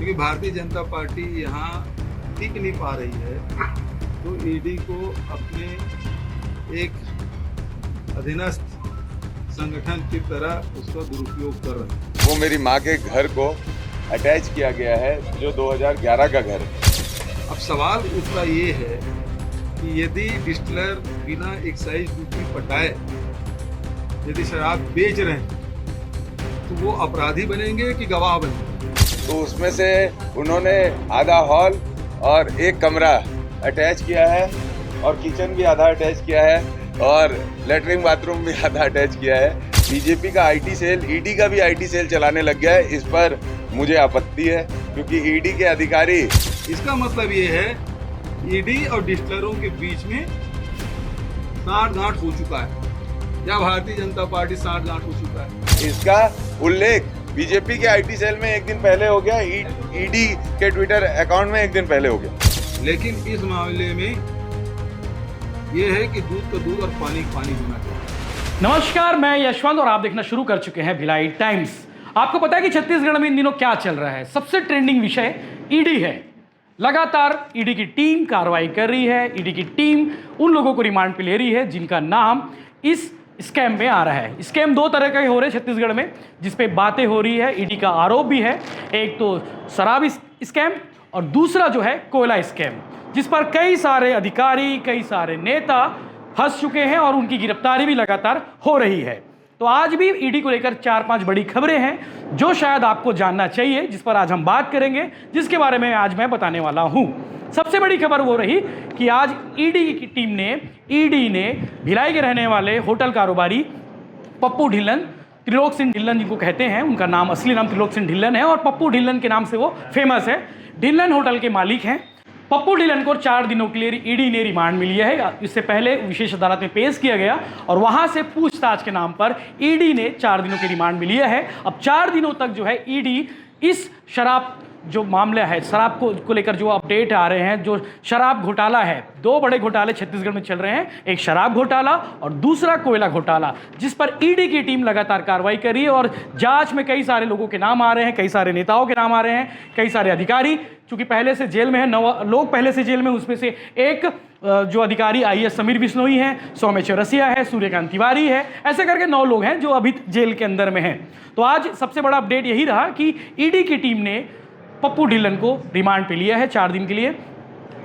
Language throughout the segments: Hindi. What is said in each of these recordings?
क्योंकि भारतीय जनता पार्टी यहाँ टिक नहीं पा रही है, तो ईडी को अपने एक अधीनस्थ संगठन की तरह उसका दुरुपयोग कर रहे हैं। वो मेरी माँ के घर को अटैच किया गया है जो 2011 का घर है। अब सवाल उठता ये है कि यदि डिस्टिलर बिना एक्साइज ड्यूटी पटाए यदि शराब बेच रहे हैं तो वो अपराधी बनेंगे कि गवाह बनेंगे? तो उसमें से उन्होंने आधा हॉल और एक कमरा अटैच किया है और किचन भी आधा अटैच किया है और लेटरिन बाथरूम भी आधा अटैच किया है। बीजेपी का आईटी सेल, ईडी का भी आईटी सेल चलाने लग गया है। इस पर मुझे आपत्ति है क्योंकि ईडी के अधिकारी, इसका मतलब ये है ईडी और डिस्टिलरों के बीच में साठगांठ हो चुका है या भारतीय जनता पार्टी साठगांठ हो चुका है। इसका उल्लेख बीजेपी के आईटी सेल में एक दिन पहले हो गया, ईडी के ट्विटर अकाउंट में एक दिन पहले हो गया। लेकिन इस मामले में यह है कि दूध का दूध और पानी का पानी होना चाहिए। नमस्कार, मैं यशवंत और आप देखना शुरू कर चुके हैं भिलाई टाइम्स। आपको पता है कि छत्तीसगढ़ में इन दिनों क्या चल रहा है? सबसे ट्रेंडिंग विषय ईडी है। लगातार ईडी की टीम कार्रवाई कर रही है। ईडी की टीम उन लोगों को रिमांड पे ले रही है जिनका नाम इस स्कैम में आ रहा है। स्कैम दो तरह के हो रहे हैं छत्तीसगढ़ में, जिस पे बातें हो रही है, ईडी का आरोप भी है। एक तो शराब स्कैम और दूसरा जो है कोयला स्कैम, जिस पर कई सारे अधिकारी, कई सारे नेता फंस चुके हैं और उनकी गिरफ्तारी भी लगातार हो रही है। तो आज भी ईडी को लेकर 4-5 बड़ी खबरें हैं जो शायद आपको जानना चाहिए, जिस पर आज हम बात करेंगे, जिसके बारे में आज मैं बताने वाला हूं। सबसे बड़ी खबर वो रही कि आज ईडी की टीम ने, ईडी ने भिलाई के रहने वाले होटल कारोबारी पप्पू ढिल्लन, त्रिलोक सिंह ढिल्लन जिनको कहते हैं, उनका नाम, असली नाम त्रिलोक सिंह ढिल्लन है और पप्पू ढिल्लन के नाम से वो फेमस है। ढिल्लन होटल के मालिक हैं। पप्पू ढिल्लन को 4 दिनों के लिए ईडी ने रिमांड में लिया है। इससे पहले विशेष अदालत में पेश किया गया और वहां से पूछताछ के नाम पर ईडी ने 4 दिनों के रिमांड में लिया है। अब 4 दिनों तक जो है ईडी इस शराब जो मामला है, शराब को लेकर जो अपडेट आ रहे हैं, जो शराब घोटाला है, 2 बड़े घोटाले छत्तीसगढ़ में चल रहे हैं, एक शराब घोटाला और दूसरा कोयला घोटाला, जिस पर ईडी की टीम लगातार कार्रवाई कर रही है और जांच में कई सारे लोगों के नाम आ रहे हैं, कई सारे नेताओं के नाम आ रहे हैं, कई सारे अधिकारी चूंकि पहले से जेल में है, 9 लोग पहले से जेल में, उसमें से एक जो अधिकारी आईएएस समीर बिश्नोई हैं, सौम्य चौरसिया है, सूर्यकांत तिवारी है, ऐसे करके 9 लोग हैं जो अभी जेल के अंदर में हैं। तो आज सबसे बड़ा अपडेट यही रहा कि ईडी की टीम ने पप्पू ढिल्लन को रिमांड पे लिया है 4 दिन के लिए।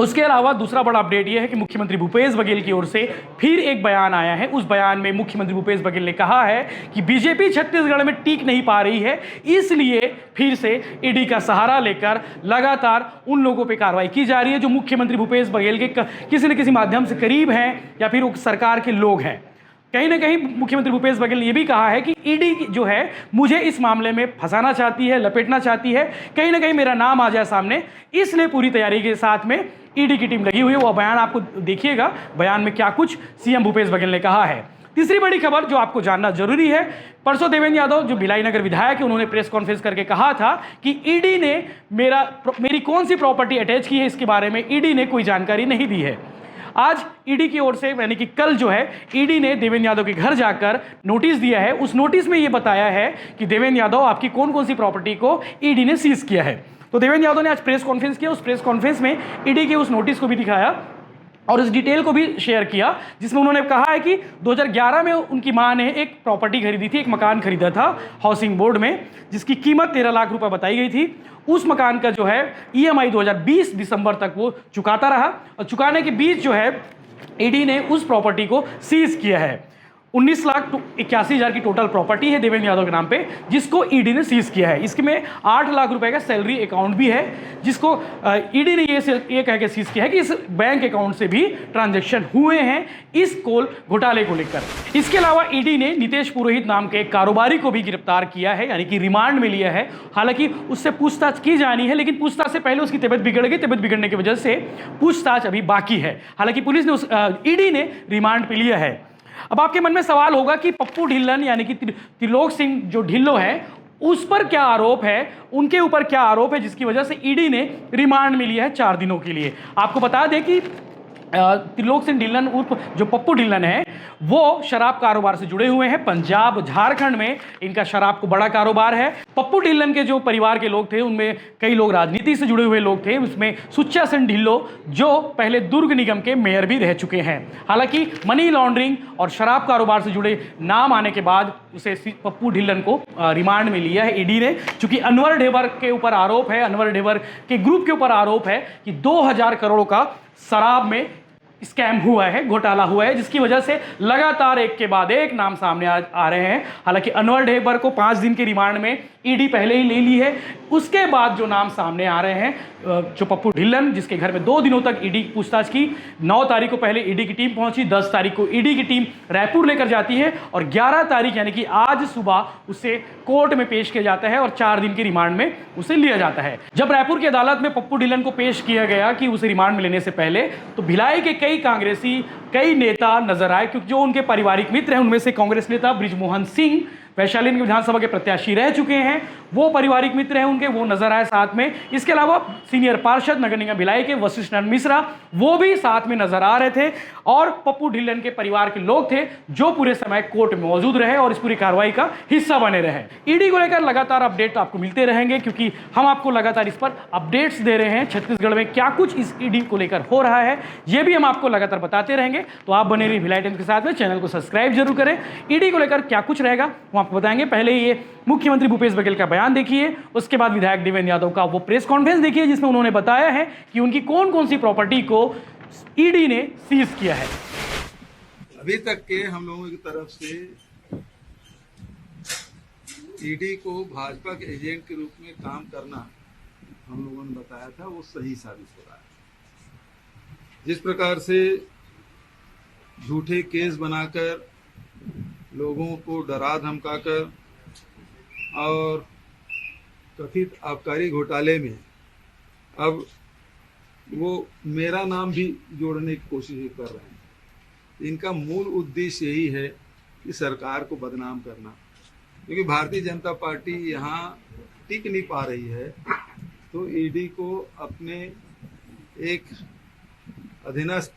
उसके अलावा दूसरा बड़ा अपडेट यह है कि मुख्यमंत्री भूपेश बघेल की ओर से फिर एक बयान आया है। उस बयान में मुख्यमंत्री भूपेश बघेल ने कहा है कि बीजेपी छत्तीसगढ़ में टिक नहीं पा रही है, इसलिए फिर से ईडी का सहारा लेकर लगातार उन लोगों पे कार्रवाई की जा रही है जो मुख्यमंत्री भूपेश बघेल के किसी न किसी माध्यम से करीब हैं या फिर वो सरकार के लोग हैं। कहीं ना कहीं मुख्यमंत्री भूपेश बघेल ने यह भी कहा है कि ईडी जो है मुझे इस मामले में फंसाना चाहती है, लपेटना चाहती है, कहीं ना कहीं मेरा नाम आ जाए सामने, इसलिए पूरी तैयारी के साथ में ईडी की टीम लगी हुई है। वो बयान आपको देखिएगा, बयान में क्या कुछ सीएम भूपेश बघेल ने कहा है। तीसरी बड़ी खबर जो आपको जानना जरूरी है, परसों देवेंद्र यादव जो भिलाई नगर विधायक है, उन्होंने प्रेस कॉन्फ्रेंस करके कहा था कि ईडी ने मेरी कौन सी प्रॉपर्टी अटैच की है, इसके बारे में ईडी ने कोई जानकारी नहीं दी है। आज ईडी की ओर से, यानी कि कल जो है, ईडी ने देवेंद्र यादव के घर जाकर नोटिस दिया है। उस नोटिस में ये बताया है कि देवेंद्र यादव आपकी कौन कौन सी प्रॉपर्टी को ईडी ने सीज किया है। तो देवेंद्र यादव ने आज प्रेस कॉन्फ्रेंस किया। उस प्रेस कॉन्फ्रेंस में ईडी के उस नोटिस को भी दिखाया और उस डिटेल को भी शेयर किया, जिसमें उन्होंने कहा है कि 2011 में उनकी मां ने एक प्रॉपर्टी खरीदी थी, एक मकान खरीदा था हाउसिंग बोर्ड में, जिसकी कीमत 13 लाख रुपए बताई गई थी। उस मकान का जो है ईएमआई 2020 दिसंबर तक वो चुकाता रहा और चुकाने के बीच जो है ईडी ने उस प्रॉपर्टी को सीज किया है। 19,81,000 की टोटल प्रॉपर्टी है देवेंद्र यादव के नाम पे, जिसको ईडी ने सीज किया है। इसमें 8 लाख रुपए का सैलरी अकाउंट भी है, जिसको ईडी ने ये कह के सीज किया है कि इस बैंक अकाउंट से भी ट्रांजैक्शन हुए हैं इस कोल घोटाले को लेकर। इसके अलावा ईडी ने नितेश पुरोहित नाम के एक कारोबारी को भी गिरफ्तार किया है, यानी कि रिमांड में लिया है। हालांकि उससे पूछताछ की जानी है, लेकिन पूछताछ से पहले उसकी तबियत बिगड़ गई। तबियत बिगड़ने की वजह से पूछताछ अभी बाकी है। हालांकि पुलिस ने ईडी ने रिमांड पे लिया है। अब आपके मन में सवाल होगा कि पप्पू ढिल्लन यानी कि त्रिलोक सिंह जो ढिल्लो है, उस पर क्या आरोप है, उनके ऊपर क्या आरोप है जिसकी वजह से ईडी ने रिमांड में लिया है 4 दिनों के लिए। आपको बता दें कि त्रिलोक सिंह ढिल्लन उर्फ जो पप्पू ढिल्लन है वो शराब कारोबार से जुड़े हुए हैं। पंजाब झारखंड में इनका शराब को बड़ा कारोबार है। पप्पू ढिल्लन के जो परिवार के लोग थे उनमें कई लोग राजनीति से जुड़े हुए लोग थे। उसमें सुच्चा सिंह ढिल्लो जो पहले दुर्ग निगम के मेयर भी रह चुके हैं। हालांकि मनी लॉन्ड्रिंग और शराब कारोबार से जुड़े नाम आने के बाद उसे पप्पू ढिल्लन को रिमांड में लिया है ईडी ने। चूंकि अनवर ढेबर के ऊपर आरोप है, अनवर ढेबर के ग्रुप के ऊपर आरोप है कि 2000 करोड़ का शराब में स्कैम हुआ है, घोटाला हुआ है, जिसकी वजह से लगातार एक के बाद एक नाम सामने आ रहे हैं। हालांकि अनवर ढेबर को 5 दिन के रिमांड में ईडी पहले ही ले ली है। उसके बाद जो नाम सामने आ रहे हैं, जो पप्पू ढिल्लन जिसके घर में 2 दिनों तक ईडी पूछताछ की, 9 तारीख को पहले ईडी की टीम पहुंची, 10 तारीख को ईडी की टीम रायपुर लेकर जाती है और 11 तारीख यानी कि आज सुबह उसे कोर्ट में पेश किया जाता है और 4 दिन की रिमांड में उसे लिया जाता है। जब रायपुर की अदालत में पप्पू ढिल्लन को पेश किया गया कि उसे रिमांड में लेने से पहले, तो भिलाई के कई कांग्रेसी, कई नेता नजर आए, क्योंकि जो उनके पारिवारिक मित्र हैं उनमें से कांग्रेस नेता बृजमोहन सिंह वैशाली विधानसभा के प्रत्याशी रह चुके हैं, वो पारिवारिक मित्र हैं उनके, वो नजर आए साथ में। इसके अलावा सीनियर पार्षद नगर निगम भिलाई के वशिष्ठ नारायण मिश्रा वो भी साथ में नजर आ रहे थे और पप्पू ढिल्लन के परिवार के लोग थे जो पूरे समय कोर्ट में मौजूद रहे और इस पूरी कार्रवाई का हिस्सा बने रहे। ईडी को लेकर लगातार अपडेट आपको मिलते रहेंगे क्योंकि हम आपको लगातार इस पर अपडेट्स दे रहे हैं। छत्तीसगढ़ में क्या कुछ इस ईडी को लेकर हो रहा है ये भी हम आपको लगातार बताते रहेंगे। तो आप बने रहिए भिलाई टाइम्स के साथ में, चैनल को सब्सक्राइब जरूर करें। ईडी को लेकर क्या कुछ रहेगा वो आपको बताएंगे। पहले ये मुख्यमंत्री भूपेश बघेल का बयान देखिए, उसके बाद विधायक देवेंद्र यादव का वो प्रेस कॉन्फ्रेंस देखिए जिसमें उन्होंने बताया है कि उनकी कौन कौन सी प्रॉपर्टी को ईडी ने सीज किया है। अभी तक के हम लोगों की तरफ से ईडी को भाजपा के एजेंट के रूप में काम करना हम लोगों ने बताया था, वो सही साबित हो रहा है। जिस प्रकार से झूठे केस बनाकर लोगों को डरा धमकाकर और कथित आबकारी घोटाले में अब वो मेरा नाम भी जोड़ने की कोशिश कर रहे हैं। इनका मूल उद्देश्य यही है कि सरकार को बदनाम करना, क्योंकि भारतीय जनता पार्टी यहाँ टिक नहीं पा रही है, तो ईडी को अपने एक अधीनस्थ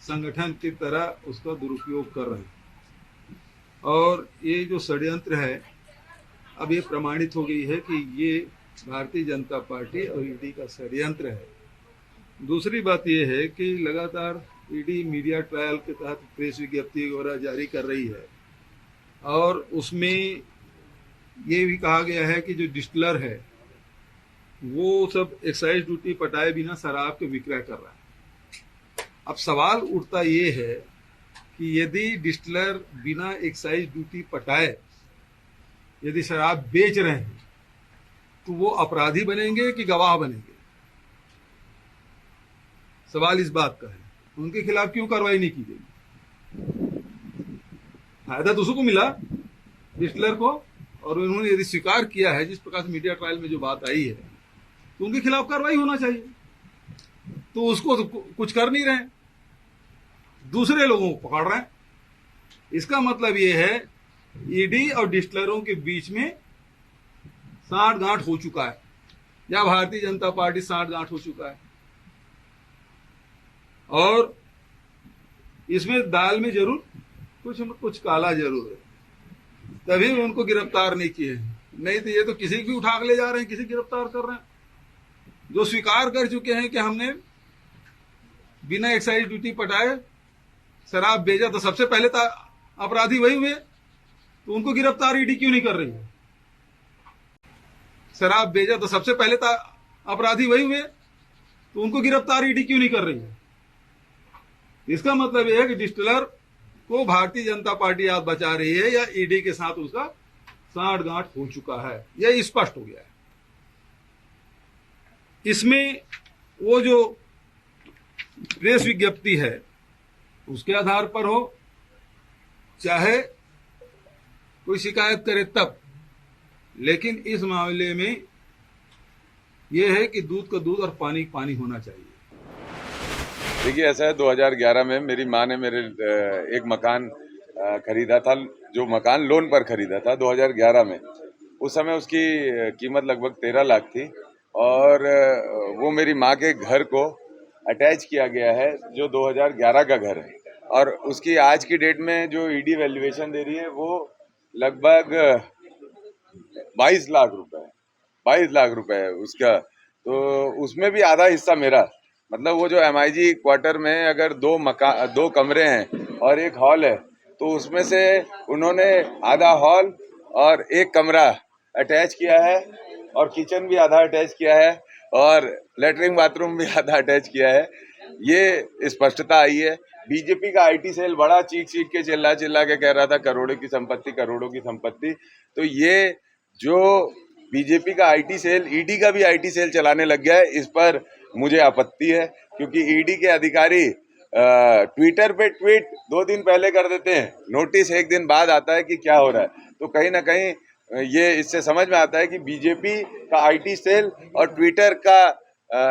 संगठन की तरह उसका दुरुपयोग कर रहे हैं। और ये जो षड्यंत्र है, अब ये प्रमाणित हो गई है कि ये भारतीय जनता पार्टी और ईडी का षड्यंत्र है। दूसरी बात ये है कि लगातार ईडी मीडिया ट्रायल के तहत प्रेस विज्ञप्ति वगैरह जारी कर रही है और उसमें ये भी कहा गया है कि जो डिस्टिलर है वो सब एक्साइज ड्यूटी पटाए बिना शराब के विक्रय कर रहा है। अब सवाल उठता ये है कि यदि डिस्टिलर बिना एक्साइज ड्यूटी पटाए यदि शराब बेच रहे हैं तो वो अपराधी बनेंगे कि गवाह बनेंगे? सवाल इस बात का है। उनके खिलाफ क्यों कार्रवाई नहीं की गई? फायदा तो उसको मिला डिस्टिलर को, और उन्होंने यदि स्वीकार किया है जिस प्रकार से मीडिया ट्रायल में जो बात आई है, तो उनके खिलाफ कार्रवाई होना चाहिए। तो उसको तो कुछ कर नहीं रहे, दूसरे लोगों को पकड़ रहे हैं। इसका मतलब ये है ईडी और डिस्टिलरों के बीच में साठ-गांठ हो चुका है, या भारतीय जनता पार्टी साठ-गांठ हो चुका है। और इसमें दाल में जरूर कुछ न कुछ काला जरूर है, तभी उनको गिरफ्तार नहीं किए हैं। नहीं तो ये तो किसी भी उठा के ले जा रहे हैं, किसी गिरफ्तार कर रहे हैं। जो स्वीकार कर चुके हैं कि हमने बिना एक्साइज ड्यूटी पटाए शराब बेचा, तो सबसे पहले तो अपराधी वही हुए, तो उनको गिरफ्तार ईडी क्यों नहीं कर रही है? शराब बेचा तो सबसे पहले तो अपराधी वही हुए, तो उनको गिरफ्तार ईडी क्यों नहीं कर रही है? इसका मतलब यह है कि डिस्टिलर को भारतीय जनता पार्टी आज बचा रही है या ईडी के साथ उसका साठ-गांठ हो चुका है, यह स्पष्ट हो गया है। इसमें वो जो प्रेस विज्ञप्ति है उसके आधार पर हो, चाहे कोई शिकायत करे तब, लेकिन इस मामले में यह है कि दूध का दूध और पानी का पानी होना चाहिए। देखिए, ऐसा है 2011 में मेरी माँ ने मेरे एक मकान खरीदा था, जो मकान लोन पर खरीदा था 2011 में। उस समय उसकी कीमत लगभग 13 लाख थी और वो मेरी माँ के घर को अटैच किया गया है जो 2011 का घर है, और उसकी आज की डेट में जो ईडी वैल्यूएशन दे रही है वो लगभग 22 लाख रुपए है। 22 लाख रुपए है उसका। तो उसमें भी आधा हिस्सा मेरा, मतलब वो जो MIG क्वार्टर में अगर दो कमरे हैं और एक हॉल है, तो उसमें से उन्होंने आधा हॉल और एक कमरा अटैच किया है, और किचन भी आधा अटैच किया है, और लेटरिन बाथरूम भी आधा अटैच किया है। ये स्पष्टता आई है। बीजेपी का IT सेल बड़ा चीख के चिल्ला के कह रहा था करोड़ों की संपत्ति। तो ये जो बीजेपी का IT सेल ईडी का भी IT सेल चलाने लग गया है, इस पर मुझे आपत्ति है, क्योंकि ईडी के अधिकारी ट्विटर पे ट्वीट 2 दिन पहले कर देते हैं, नोटिस 1 दिन बाद आता है कि क्या हो रहा है। तो कहीं ना कहीं ये इससे समझ में आता है कि बीजेपी का IT सेल और ट्विटर का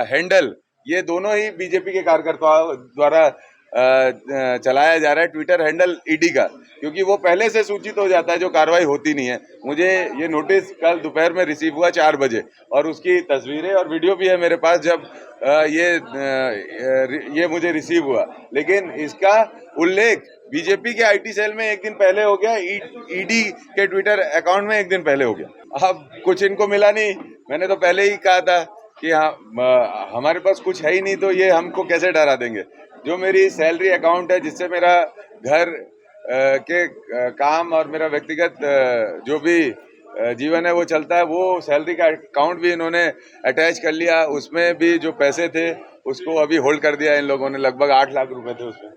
हैंडल, ये दोनों ही बीजेपी के कार्यकर्ताओं द्वारा चलाया जा रहा है। ट्विटर हैंडल ईडी का, क्योंकि वो पहले से सूचित हो जाता है जो कार्रवाई होती नहीं है। मुझे ये नोटिस कल दोपहर में रिसीव हुआ 4 बजे, और उसकी तस्वीरें और वीडियो भी है मेरे पास जब ये मुझे रिसीव हुआ। लेकिन इसका उल्लेख बीजेपी के IT सेल में 1 दिन पहले हो गया, ईडी के ट्विटर अकाउंट में 1 दिन पहले हो गया। अब कुछ इनको मिला नहीं। मैंने तो पहले ही कहा था कि हाँ, हमारे पास कुछ है ही नहीं, तो ये हमको कैसे डरा देंगे। जो मेरी सैलरी अकाउंट है, जिससे मेरा घर के काम और मेरा व्यक्तिगत जो भी जीवन है वो चलता है, वो सैलरी का अकाउंट भी इन्होंने अटैच कर लिया। उसमें भी जो पैसे थे उसको अभी होल्ड कर दिया इन लोगों ने, लगभग 8 लाख रुपए थे उसमें।